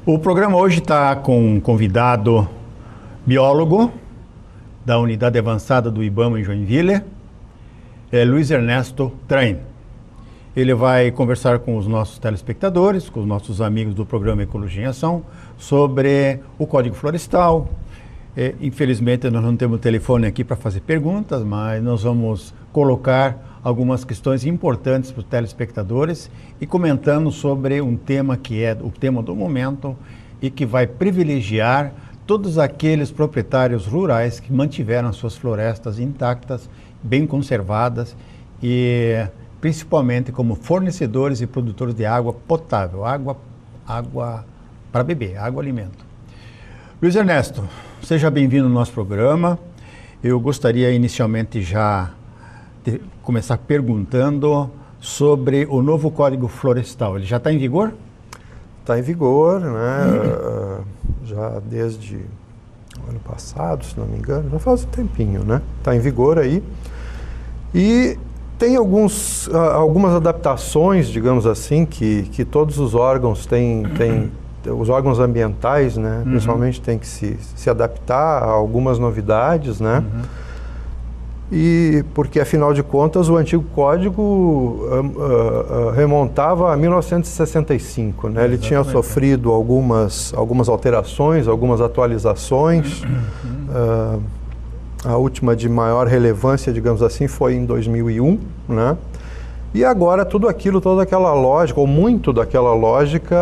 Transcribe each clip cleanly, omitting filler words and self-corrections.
O programa hoje está com um convidado biólogo da Unidade Avançada do IBAMA em Joinville, Luiz Ernesto Train. Ele vai conversar com os nossos telespectadores, com os nossos amigos do programa Ecologia em Ação, sobre o Código Florestal. Infelizmente nós não temos telefone aqui para fazer perguntas, mas nós vamos colocar algumas questões importantes para os telespectadores e comentando sobre um tema que é o tema do momento e que vai privilegiar todos aqueles proprietários rurais que mantiveram suas florestas intactas, bem conservadas e principalmente como fornecedores e produtores de água potável, água para beber, água-alimento. Luiz Ernesto, seja bem-vindo ao nosso programa. Eu gostaria inicialmente já de começar perguntando sobre o novo Código Florestal. Ele já está em vigor? Está em vigor, né? Já desde o ano passado, se não me engano, já faz um tempinho, né? Está em vigor aí. E tem algumas adaptações, digamos assim, que todos os órgãos têm os órgãos ambientais, né? Principalmente tem que se adaptar a algumas novidades, né? E porque, afinal de contas, o antigo código remontava a 1965, né? Ele tinha sofrido algumas alterações, algumas atualizações. A última de maior relevância, digamos assim, foi em 2001, né? E agora toda aquela lógica, ou muito daquela lógica,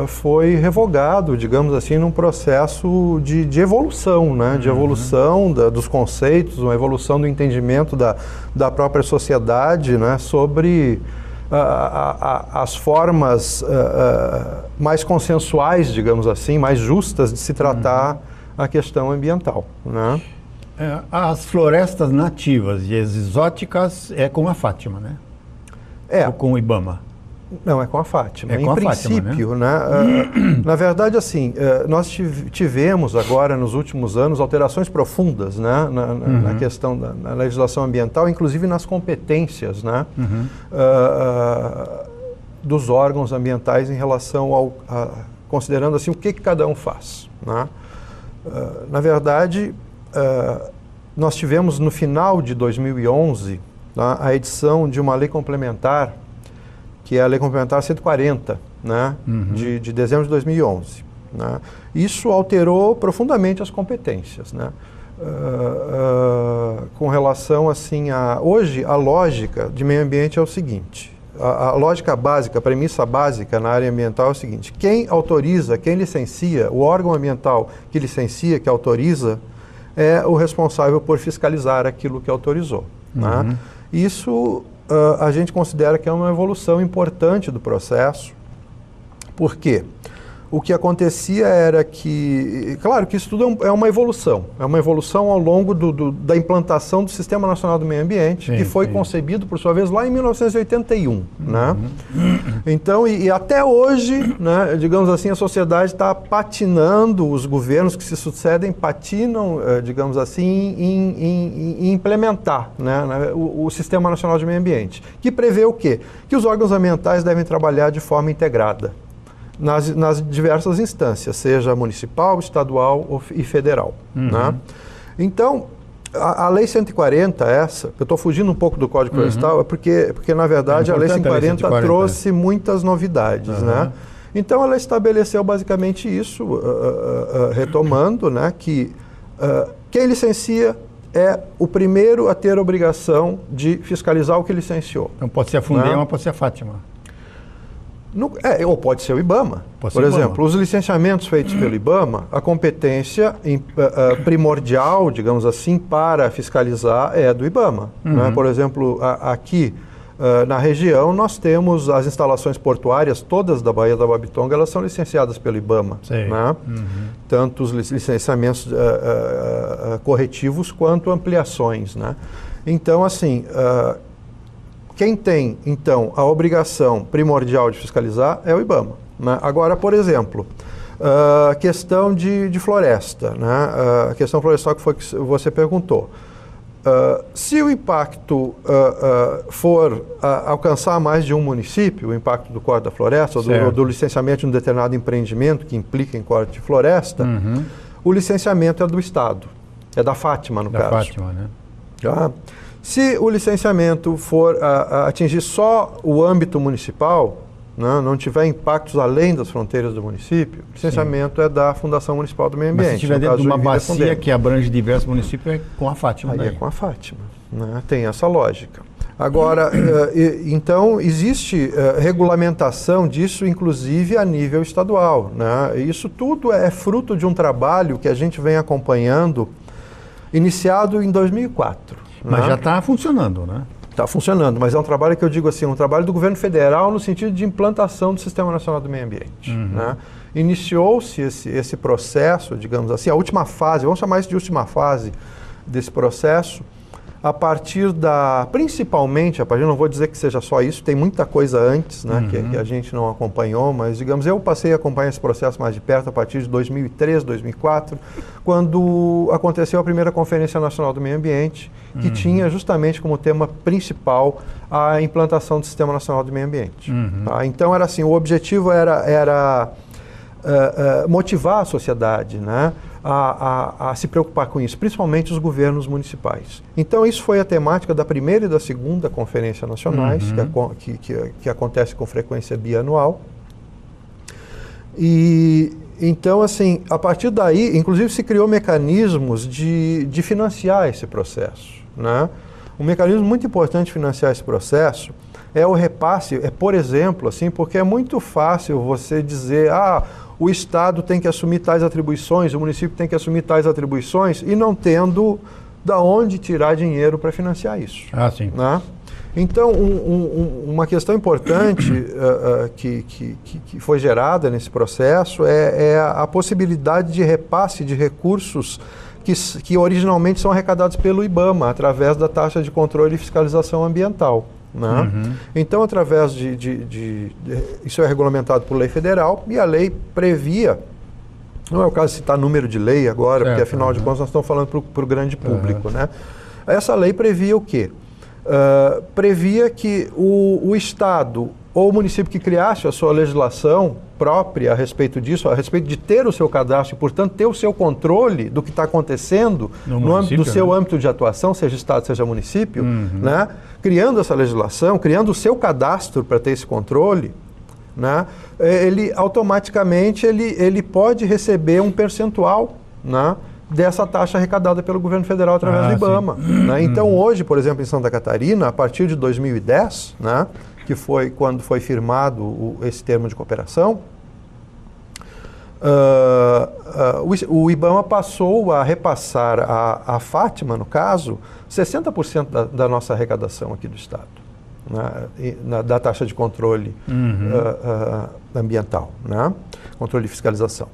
foi revogado, digamos assim, num processo de evolução, né? De evolução dos conceitos, uma evolução do entendimento da própria sociedade, né? Sobre as formas mais consensuais, digamos assim, mais justas de se tratar a questão ambiental, né? As florestas nativas e as exóticas é com a Fátima, né? Ou com o IBAMA? Não, é com a Fátima. Em princípio, né? Na verdade, assim, nós tivemos agora, nos últimos anos, alterações profundas, né? Na questão da legislação ambiental, inclusive nas competências, né? Dos órgãos ambientais em relação considerando assim, o que cada um faz, né? Na verdade, nós tivemos no final de 2011, a edição de uma lei complementar, que é a Lei Complementar 140, né, de dezembro de 2011. Né? Isso alterou profundamente as competências, né? Com relação assim hoje a lógica de meio ambiente é o seguinte: a lógica básica, a premissa básica na área ambiental é o seguinte: quem autoriza, quem licencia, o órgão ambiental que licencia, que autoriza, é o responsável por fiscalizar aquilo que autorizou. Né? Isso a gente considera que é uma evolução importante do processo. Por quê? O que acontecia era que, claro que isso tudo é uma evolução ao longo da implantação do Sistema Nacional do Meio Ambiente, que foi concebido, por sua vez, lá em 1981. Né? Então, e até hoje, né, digamos assim, a sociedade está patinando, os governos que se sucedem patinam, digamos assim, em implementar, né, o Sistema Nacional de Meio Ambiente, que prevê o quê? Que os órgãos ambientais devem trabalhar de forma integrada nas diversas instâncias, seja municipal, estadual e federal. Né? Então, a Lei 140, eu estou fugindo um pouco do Código Florestal, porque na verdade, a Lei 140 trouxe muitas novidades. Né? Então, ela estabeleceu basicamente isso, retomando, né, que quem licencia é o primeiro a ter a obrigação de fiscalizar o que licenciou. Então, pode ser a Fundema, pode ser a Fátima. Ou pode ser o IBAMA. Por exemplo, os licenciamentos feitos pelo IBAMA, a competência primordial, digamos assim, para fiscalizar é do IBAMA. Né? Por exemplo, aqui na região nós temos as instalações portuárias, todas da Baía da Babitonga, elas são licenciadas pelo IBAMA. Né? Tanto os licenciamentos corretivos quanto ampliações. Né? Então, assim, quem tem, então, a obrigação primordial de fiscalizar é o IBAMA. Né? Agora, por exemplo, questão de floresta, né? A questão florestal que foi que você perguntou. Se o impacto for alcançar mais de um município, o impacto do Código da Floresta, ou do licenciamento de um determinado empreendimento que implica em Código de Floresta, o licenciamento é do Estado, é da Fátima, no caso. Da Fátima, né? Se o licenciamento for atingir só o âmbito municipal, não tiver impactos além das fronteiras do município, o licenciamento é da Fundação Municipal do Meio Ambiente. Mas se estiver dentro de uma bacia que abrange diversos municípios, é com a Fátima. Aí é com a Fátima, né? Tem essa lógica. Agora, então, existe regulamentação disso, inclusive a nível estadual, né? Isso tudo é fruto de um trabalho que a gente vem acompanhando, iniciado em 2004. Mas já está funcionando, né? Está funcionando, mas é um trabalho que eu digo assim, um trabalho do governo federal no sentido de implantação do Sistema Nacional do Meio Ambiente. Né? Iniciou-se esse processo, digamos assim, a última fase, vamos chamar isso de última fase desse processo, a partir principalmente, não vou dizer que seja só isso, tem muita coisa antes, né, que a gente não acompanhou, mas, digamos, eu passei a acompanhar esse processo mais de perto a partir de 2003, 2004, quando aconteceu a primeira Conferência Nacional do Meio Ambiente, que tinha justamente como tema principal a implantação do Sistema Nacional do Meio Ambiente. Tá? Então, era assim, o objetivo era motivar a sociedade, né, a se preocupar com isso, principalmente os governos municipais. Então, isso foi a temática da primeira e da segunda Conferência Nacionais, que acontece com frequência bianual. E, então, assim, a partir daí, inclusive, se criou mecanismos de financiar esse processo. Né? Um mecanismo muito importante de financiar esse processo é o repasse, por exemplo, assim, porque é muito fácil você dizer, o Estado tem que assumir tais atribuições, o município tem que assumir tais atribuições, e não tendo da onde tirar dinheiro para financiar isso. Sim. Né? Então, uma questão importante que foi gerada nesse processo é a possibilidade de repasse de recursos que originalmente são arrecadados pelo IBAMA, através da taxa de controle e fiscalização ambiental. Né? Então, através isso é regulamentado por lei federal, e a lei previa, não é o caso de citar número de lei agora, porque afinal de contas nós estamos falando para o grande público. Né? Essa lei previa o quê? Previa que o Estado ou o município que criasse a sua legislação própria a respeito disso, a respeito de ter o seu cadastro e, portanto, ter o seu controle do que está acontecendo no âmbito do seu âmbito de atuação, seja Estado, seja município, né? Criando essa legislação, criando o seu cadastro para ter esse controle, né? Ele automaticamente ele pode receber um percentual, né, dessa taxa arrecadada pelo governo federal através do IBAMA. Né? Então, hoje, por exemplo, em Santa Catarina, a partir de 2010, né, que foi quando foi firmado esse termo de cooperação, o IBAMA passou a repassar à Fátima, no caso, 60% da nossa arrecadação aqui do Estado, né, da taxa de controle ambiental, né, controle de fiscalização.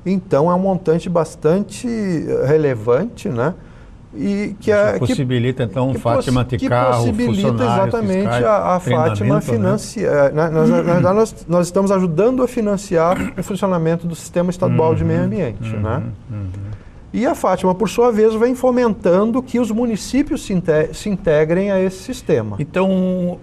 Então, é um montante bastante relevante, né? E que possibilita, então, Fátima ter carro, possibilita exatamente a Fátima financiar. Né? Nós estamos ajudando a financiar o funcionamento do Sistema Estadual de Meio Ambiente. Né? E a Fátima, por sua vez, vem fomentando que os municípios se integrem a esse sistema. Então,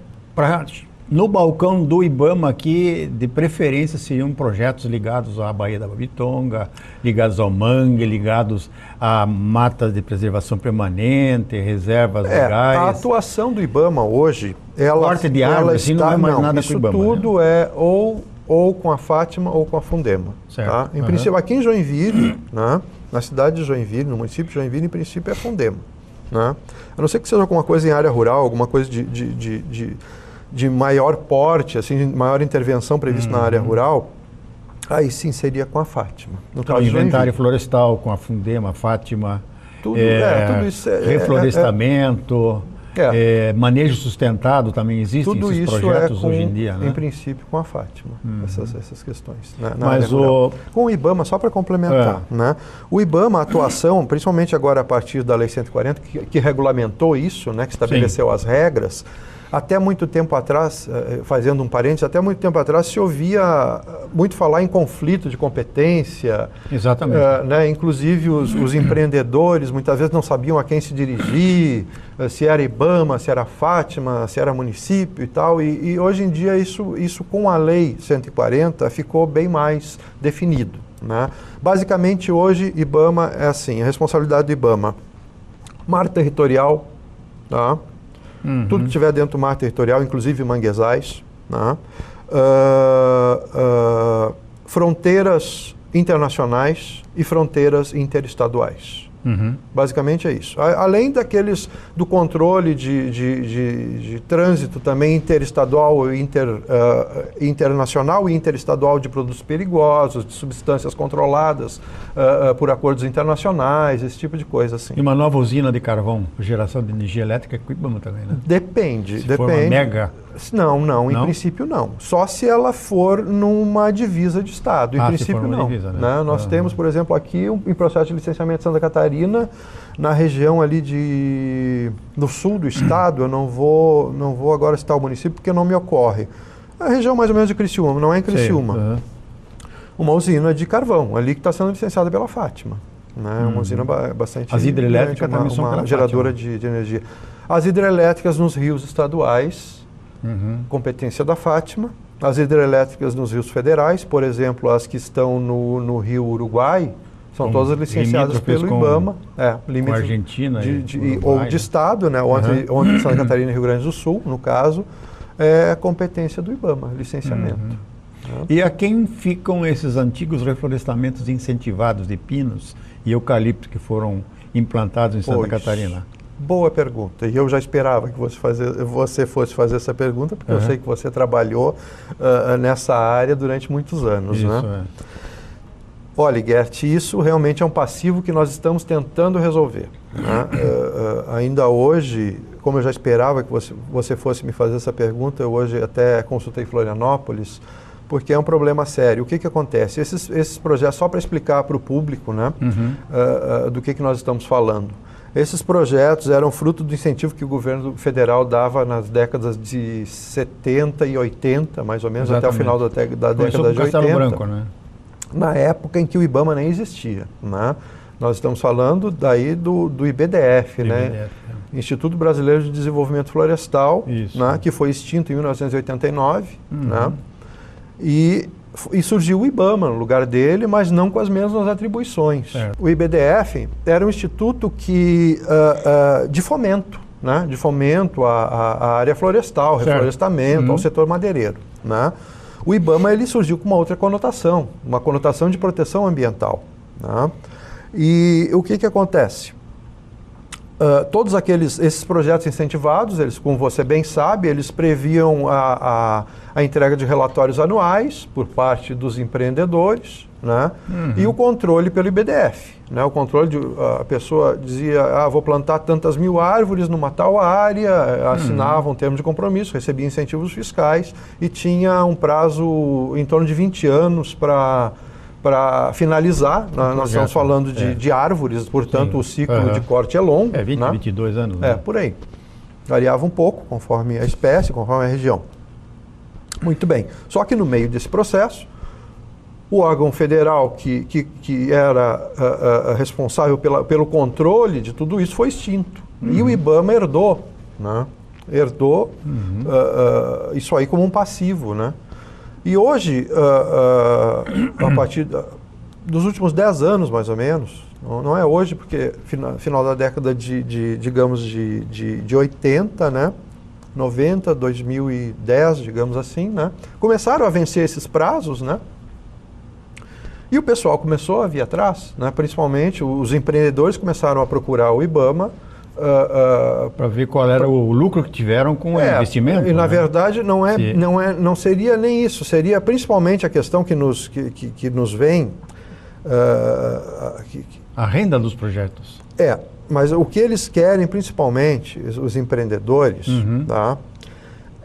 no balcão do IBAMA aqui, de preferência, seriam projetos ligados à Baía da Babitonga, ligados ao mangue, ligados a matas de preservação permanente, reservas legais. A atuação do IBAMA hoje, corte de árvore, assim, não é mais nada com o IBAMA. Isso tudo, né? É ou com a Fátima ou com a Fundema. Tá? Em princípio, aqui em Joinville, né, na cidade de Joinville, no município de Joinville, em princípio é Fundema. Né? A não ser que seja alguma coisa em área rural, alguma coisa de maior porte, assim, maior intervenção prevista na área rural, aí sim seria com a Fátima. No caso o inventário florestal com a Fundema, Fátima, tudo isso reflorestamento, manejo sustentado, também existem tudo esses isso projetos hoje em dia, né? Em princípio, com a Fátima, essas questões. Mas com o IBAMA, só para complementar, né? O IBAMA, a atuação, principalmente agora a partir da Lei 140, que regulamentou isso, né, que estabeleceu as regras, Até muito tempo atrás, fazendo um parênteses, até muito tempo atrás se ouvia muito falar em conflito de competência. Exatamente. Né? Inclusive os empreendedores muitas vezes não sabiam a quem se dirigir, se era IBAMA, se era Fátima, se era município e tal. E hoje em dia isso com a Lei 140 ficou bem mais definido. Né? Basicamente hoje IBAMA é assim, a responsabilidade do IBAMA, mar territorial, tá? Tudo que tiver dentro do mar territorial, inclusive manguezais, né? Fronteiras internacionais e fronteiras interestaduais. Basicamente é isso. Além do controle de trânsito também interestadual, internacional e interestadual de produtos perigosos, de substâncias controladas por acordos internacionais, esse tipo de coisa assim. E uma nova usina de carvão, geração de energia elétrica é Cuibama também, né? Depende. Se for uma mega... Não, em princípio não. Só se ela for numa divisa de Estado. Em princípio não. Divisa, né? Nós temos, por exemplo, aqui em processo de licenciamento de Santa Catarina, na região ali do sul do Estado, eu não vou agora citar o município porque não me ocorre. A região mais ou menos de Criciúma, não é em Criciúma. Uma usina de carvão, ali que está sendo licenciada pela Fátima. Né? Uma usina bastante... As hidrelétricas também são uma geradora de energia. As hidrelétricas nos rios estaduais, competência da Fátima. As hidrelétricas nos rios federais, por exemplo, as que estão no rio Uruguai, são todas licenciadas pelo IBAMA. Com a Argentina ou de Estado, né? Onde Santa Catarina e Rio Grande do Sul, no caso, é competência do IBAMA, licenciamento. E a quem ficam esses antigos reflorestamentos incentivados de pinos e eucalipto que foram implantados em Santa Catarina? Boa pergunta. E eu já esperava que você fosse fazer essa pergunta, porque eu sei que você trabalhou nessa área durante muitos anos. Isso, né? Olha, Gert, isso realmente é um passivo que nós estamos tentando resolver. Né? Ainda hoje, como eu já esperava que você fosse me fazer essa pergunta, eu hoje até consultei Florianópolis, porque é um problema sério. O que acontece? Esses projetos, só para explicar para o público, né, do que nós estamos falando. Esses projetos eram fruto do incentivo que o governo federal dava nas décadas de 70 e 80, mais ou menos, até o final da década de 80. Branco, né? Na época em que o IBAMA nem existia. Né? Nós estamos falando daí do IBDF, né? Instituto Brasileiro de Desenvolvimento Florestal, né? Que foi extinto em 1989, né? E surgiu o IBAMA no lugar dele, mas não com as mesmas atribuições. O IBDF era um instituto de fomento, né? De fomento à área florestal, reflorestamento, ao setor madeireiro. Né? O IBAMA ele surgiu com uma outra conotação, uma conotação de proteção ambiental. Né? E o que acontece? Todos esses projetos incentivados, eles, como você bem sabe, eles previam a entrega de relatórios anuais por parte dos empreendedores, né? E o controle pelo IBDF. Né? O controle, a pessoa dizia, vou plantar tantas mil árvores numa tal área, assinava um termo de compromisso, recebia incentivos fiscais e tinha um prazo em torno de 20 anos para finalizar. Nós estamos falando de árvores, portanto o ciclo de corte é longo. 20, né? 22 anos. Né? Por aí. Variava um pouco, conforme a espécie, conforme a região. Muito bem. Só que no meio desse processo, o órgão federal que era responsável pelo controle de tudo isso foi extinto. E o IBAMA herdou, né? Isso aí como um passivo, né? E hoje, a partir dos últimos 10 anos, mais ou menos, não é hoje, porque final da década digamos, de 80, né? 90, 2010, digamos assim, né? Começaram a vencer esses prazos, né? E o pessoal começou a vir atrás, né? Principalmente os empreendedores começaram a procurar o IBAMA, para ver qual era o lucro que tiveram com o investimento. E na verdade não seria nem isso, seria principalmente a questão que nos vem... a renda dos projetos. Mas o que eles querem principalmente, os empreendedores, tá,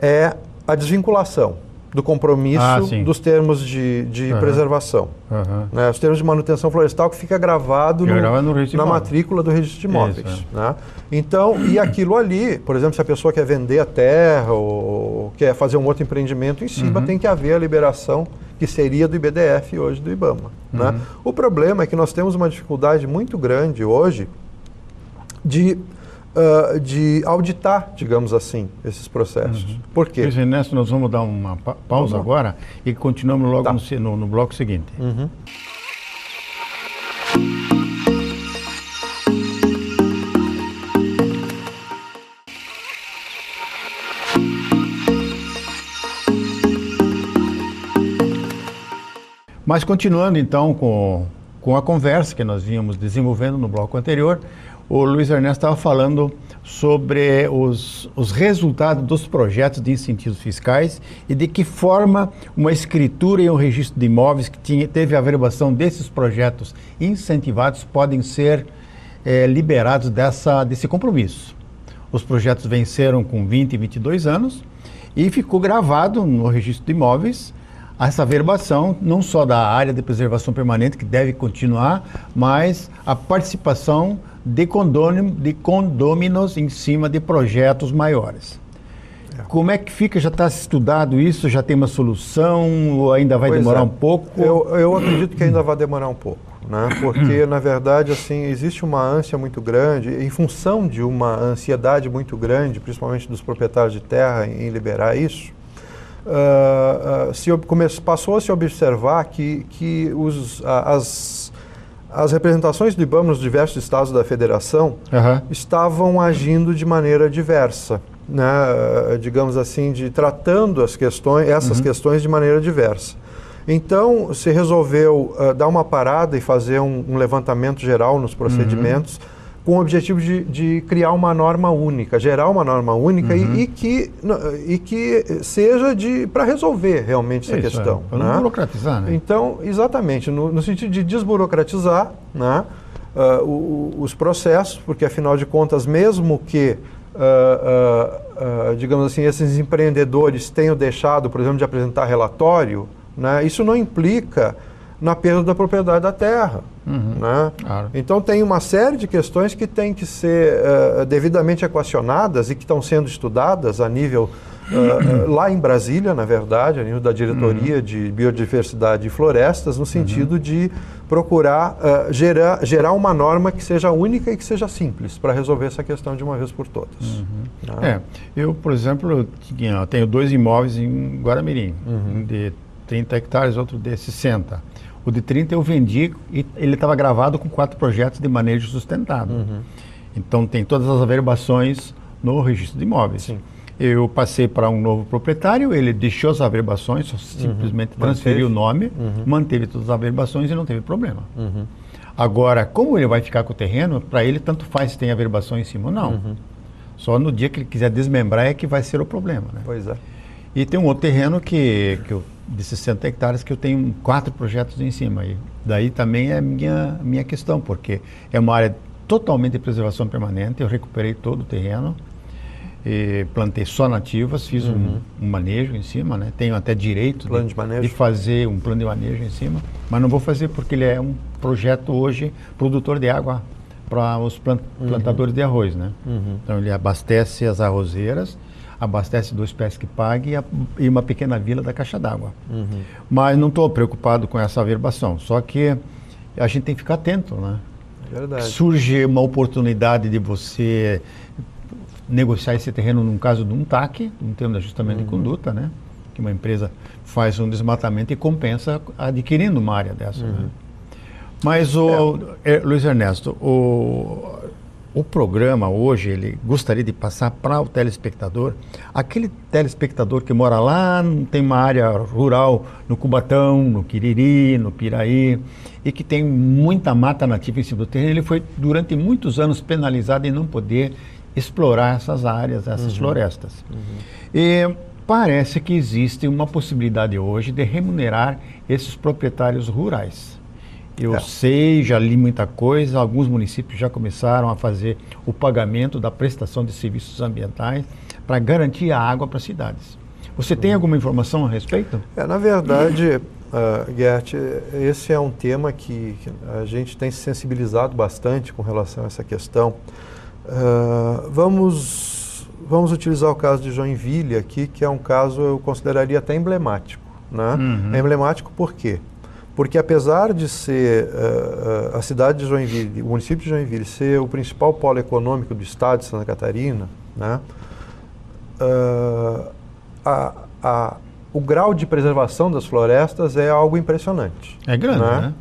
é a desvinculação. do compromisso dos termos de preservação. Né? Os termos de manutenção florestal que fica gravado na matrícula do registro de imóveis. Isso, né? Então, e aquilo ali, por exemplo, se a pessoa quer vender a terra ou quer fazer um outro empreendimento em cima, tem que haver a liberação que seria do IBDF hoje do IBAMA. Né? O problema é que nós temos uma dificuldade muito grande hoje de auditar, digamos assim, esses processos. Por quê? Luiz Ernesto, nós vamos dar uma pausa agora e continuamos logo no bloco seguinte. Mas continuando então com a conversa que nós vínhamos desenvolvendo no bloco anterior, o Luiz Ernesto estava falando sobre os resultados dos projetos de incentivos fiscais e de que forma uma escritura e um registro de imóveis que teve a averbação desses projetos incentivados podem ser liberados desse compromisso. Os projetos venceram com 20 e 22 anos e ficou gravado no registro de imóveis essa averbação, não só da área de preservação permanente, que deve continuar, mas a participação de condôminos em cima de projetos maiores. Como é que fica? Já está estudado isso? Já tem uma solução? Ou ainda vai demorar um pouco? Eu acredito que ainda vai demorar um pouco, né? Porque, na verdade, assim, existe uma ânsia muito grande, em função de uma ansiedade muito grande, principalmente dos proprietários de terra, em liberar isso. Passou a se observar que as representações do IBAMA nos diversos estados da federação estavam agindo de maneira diversa, né? Digamos assim, tratando essas questões de maneira diversa. Então, se resolveu dar uma parada e fazer um levantamento geral nos procedimentos, com o objetivo de criar uma norma única, gerar uma norma única e que seja para resolver realmente essa questão. Para não burocratizar, né? Então, exatamente, no sentido de desburocratizar, né, os processos, porque afinal de contas, mesmo que, digamos assim, esses empreendedores tenham deixado, por exemplo, de apresentar relatório, né, isso não implica na perda da propriedade da terra. Né? Claro. Então tem uma série de questões que têm que ser devidamente equacionadas e que estão sendo estudadas a nível, lá em Brasília, na verdade, a nível da Diretoria de Biodiversidade e Florestas, no sentido de procurar gerar uma norma que seja única e que seja simples, para resolver essa questão de uma vez por todas. Né? Eu, por exemplo, tenho 2 imóveis em Guaramirim, um de 30 hectares, outro de 60. O de 30 eu vendi e ele estava gravado com 4 projetos de manejo sustentável. Então tem todas as averbações no registro de imóveis. Sim. Eu passei para um novo proprietário, ele deixou as averbações, simplesmente transferiu o nome, manteve todas as averbações e não teve problema. Agora, como ele vai ficar com o terreno, para ele tanto faz se tem averbação em cima ou não. Só no dia que ele quiser desmembrar é que vai ser o problema. Né? Pois é. E tem um outro terreno de 60 hectares que eu tenho 4 projetos em cima. E daí também é minha questão, porque é uma área totalmente de preservação permanente. Eu recuperei todo o terreno, e plantei só nativas, fiz um manejo em cima, né? Tenho até direito de fazer um plano de manejo em cima, mas não vou fazer porque ele é um projeto hoje produtor de água para os plantadores de arroz. Né? Então ele abastece as arrozeiras, abastece 2 Pesque-Pague e uma pequena vila da caixa d'água. Mas não estou preocupado com essa averbação, só que a gente tem que ficar atento, né? Verdade. Surge uma oportunidade de você negociar esse terreno num caso de um TAC, um termo de ajustamento de conduta, né? Que uma empresa faz um desmatamento e compensa adquirindo uma área dessa. Né? Mas, Luiz Ernesto, o programa hoje, ele gostaria de passar para o telespectador, aquele telespectador que mora lá, tem uma área rural no Cubatão, no Quiriri, no Piraí, e que tem muita mata nativa em cima do terreno. Ele foi durante muitos anos penalizado em não poder explorar essas áreas, essas florestas. E parece que existe uma possibilidade hoje de remunerar esses proprietários rurais. Eu sei, já li muita coisa, alguns municípios já começaram a fazer o pagamento da prestação de serviços ambientais para garantir a água para as cidades. Você tem alguma informação a respeito? Na verdade, Gert, esse é um tema que a gente tem se sensibilizado bastante com relação a essa questão. Vamos utilizar o caso de Joinville aqui, que é um caso eu consideraria até emblemático, né? É emblemático por quê? Porque apesar de ser a cidade de Joinville, o município de Joinville, ser o principal polo econômico do estado de Santa Catarina, né? O grau de preservação das florestas é algo impressionante. É grande, né?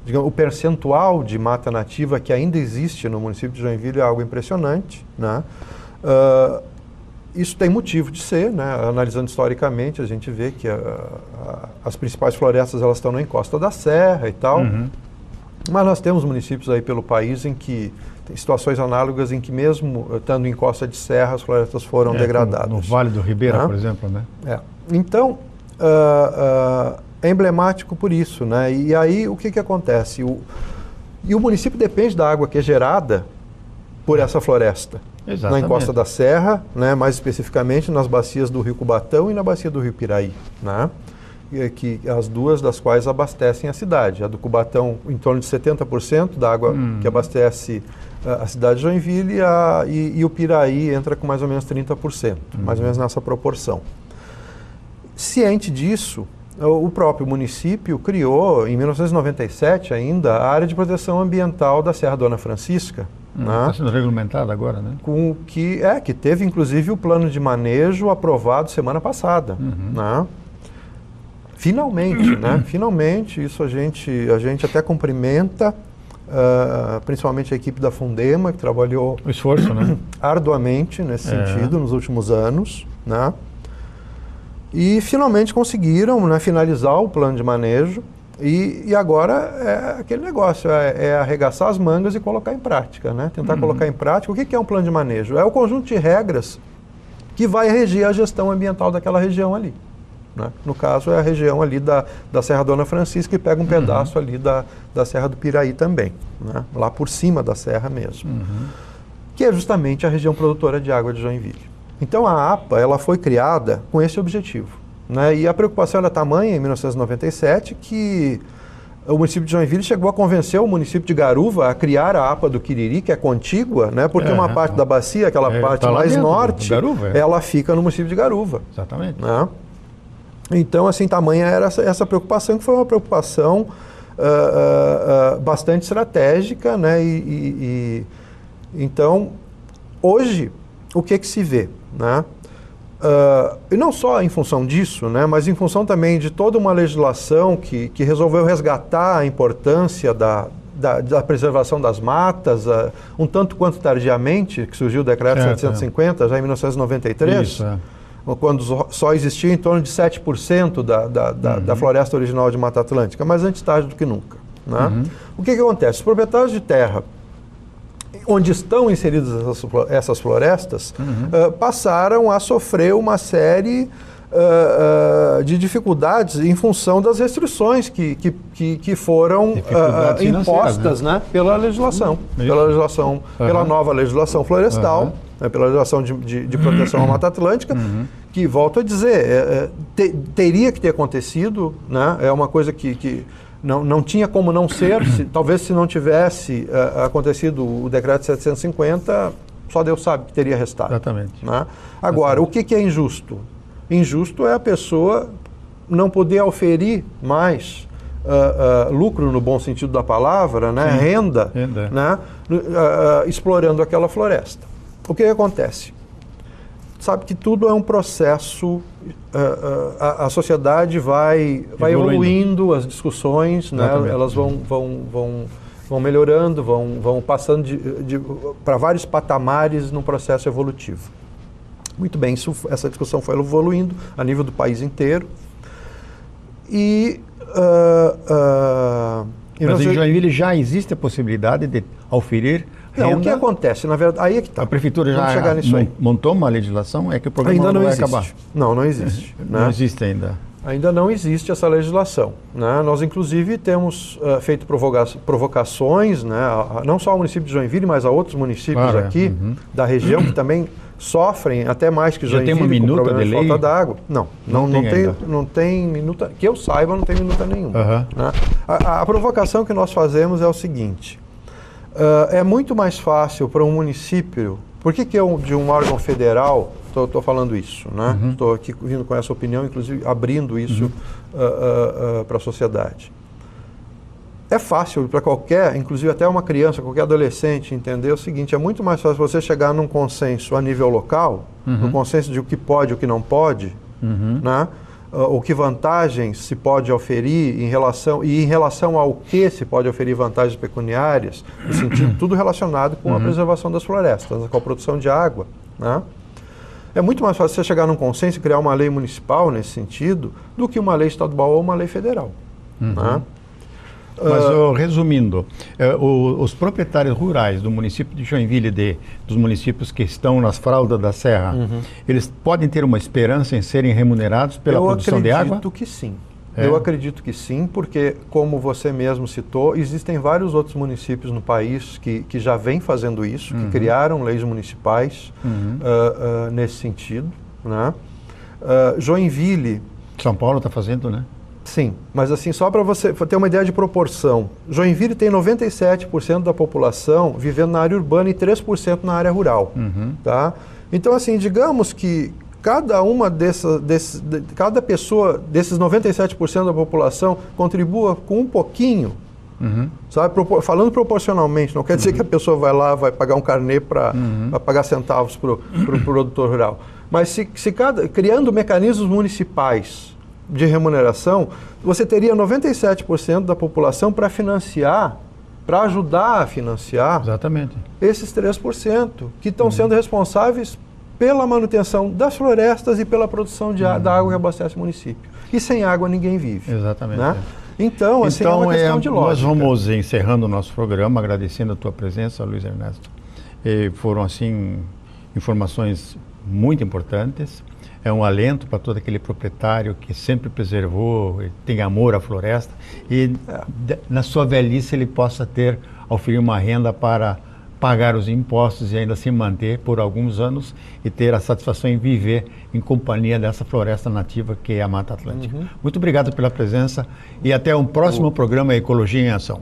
Digamos, o percentual de mata nativa que ainda existe no município de Joinville é algo impressionante, né? Isso tem motivo de ser, né? Analisando historicamente, a gente vê que as principais florestas elas estão na encosta da serra e tal, mas nós temos municípios aí pelo país em que tem situações análogas em que mesmo estando em encosta de serra, as florestas foram degradadas. No Vale do Ribeira, por exemplo, né? Então, é emblemático por isso, né? E aí, o que acontece? O município depende da água que é gerada por essa floresta. Exatamente. Na encosta da serra, né? Mais especificamente nas bacias do Rio Cubatão e na bacia do Rio Piraí, né? As duas das quais abastecem a cidade. A do Cubatão, em torno de 70% da água que abastece a cidade de Joinville e o Piraí entra com mais ou menos 30%, mais ou menos nessa proporção. Ciente disso, o próprio município criou, em 1997 ainda, a área de proteção ambiental da Serra Dona Francisca. Está sendo regulamentada agora, né? Que teve inclusive o plano de manejo aprovado semana passada. Né? Finalmente, né? Finalmente, isso a gente até cumprimenta, principalmente a equipe da Fundema, que trabalhou o esforço, né? Arduamente nesse sentido nos últimos anos, né? E finalmente conseguiram, né, finalizar o plano de manejo e agora é aquele negócio, é arregaçar as mangas e colocar em prática, né? Tentar colocar em prática. O que é um plano de manejo? É o conjunto de regras que vai reger a gestão ambiental daquela região ali. Né? No caso, é a região ali da Serra Dona Francisca e pega um pedaço ali da Serra do Piraí também, né? Lá por cima da serra mesmo, que é justamente a região produtora de água de Joinville. Então, a APA ela foi criada com esse objetivo, né? E a preocupação era tamanha, em 1997, que o município de Joinville chegou a convencer o município de Garuva a criar a APA do Quiriri, que é contígua, né? Porque uma parte da bacia, aquela parte mais norte, Garuva, ela fica no município de Garuva. Exatamente. Né? Então, assim, tamanha era essa preocupação, que foi uma preocupação bastante estratégica, né? Então, hoje, o que se vê, né? E não só em função disso, né? Mas em função também de toda uma legislação que resolveu resgatar a importância da preservação das matas, um tanto quanto tardiamente, que surgiu o decreto 750, já em 1993, Isso, quando só existia em torno de 7% da floresta original de Mata Atlântica, mas antes tarde do que nunca. Né? O que acontece? Os proprietários de terra onde estão inseridas essas florestas passaram a sofrer uma série de dificuldades em função das restrições que foram impostas, né? Pela legislação, pela nova legislação florestal, né? Pela legislação de proteção à Mata Atlântica, que, volto a dizer, teria que ter acontecido, né? É uma coisa que não tinha como não ser, talvez se não tivesse acontecido o decreto 750, só Deus sabe que teria restado. Exatamente. Né? Agora, o que é injusto? Injusto é a pessoa não poder oferir mais lucro, no bom sentido da palavra, né? Renda. Né? Explorando aquela floresta. O que acontece? Sabe que tudo é um processo, a sociedade vai evoluindo, as discussões, né? Elas vão melhorando, vão passando para vários patamares num processo evolutivo. Muito bem, essa discussão foi evoluindo a nível do país inteiro. Mas em Joinville já existe a possibilidade de oferir renda? Não, o que acontece? Na verdade, aí é que está. A prefeitura já montou uma legislação? É que o programa ainda não vai existe. acabar? Não existe. Não existe ainda. Ainda não existe essa legislação, né? Nós, inclusive, temos feito provocações, né? Não só ao município de Joinville, mas a outros municípios aqui da região que também sofrem até mais que Joinville. Já tem uma minuta de lei? Falta d'água. Não tem minuta, que eu saiba, não tem minuta nenhuma. Né? A provocação que nós fazemos é o seguinte, é muito mais fácil para um município, por que eu, de um órgão federal, estou falando isso, né? Estou aqui vindo com essa opinião, inclusive abrindo isso para a sociedade. É fácil para qualquer, inclusive até uma criança, qualquer adolescente, entender o seguinte, é muito mais fácil você chegar num consenso a nível local, no consenso de o que pode e o que não pode, né? O que vantagens se pode oferir em relação ao que se pode oferir vantagens pecuniárias, no sentido tudo relacionado com a preservação das florestas, com a produção de água, né? É muito mais fácil você chegar num consenso e criar uma lei municipal nesse sentido do que uma lei estadual ou uma lei federal, né? Mas, resumindo, os proprietários rurais do município de Joinville, dos municípios que estão nas fraldas da serra, eles podem ter uma esperança em serem remunerados pela produção de água? Eu acredito que sim. Eu acredito que sim, porque, como você mesmo citou, existem vários outros municípios no país que já vêm fazendo isso, que criaram leis municipais nesse sentido, né? Joinville... São Paulo está fazendo, né? Sim, mas assim, só para você ter uma ideia de proporção, Joinville tem 97% da população vivendo na área urbana e 3% na área rural, tá? Então, assim, digamos que cada pessoa desses 97% da população contribua com um pouquinho, sabe? Falando proporcionalmente, não quer dizer que a pessoa vai lá, vai pagar um carnê para pagar centavos para o produtor rural, mas criando mecanismos municipais de remuneração, você teria 97% da população para financiar, para ajudar a financiar esses 3% que estão sendo responsáveis pela manutenção das florestas e pela produção da água que abastece o município. E sem água ninguém vive. Exatamente. Né? Então, assim, é uma questão de lógica. Nós vamos encerrando o nosso programa, agradecendo a tua presença, Luiz Ernesto. Foram, assim, informações muito importantes. É um alento para todo aquele proprietário que sempre preservou, tem amor à floresta e na sua velhice ele possa oferir uma renda para pagar os impostos e ainda se manter por alguns anos e ter a satisfação em viver em companhia dessa floresta nativa que é a Mata Atlântica. Muito obrigado pela presença e até um próximo programa Ecologia em Ação.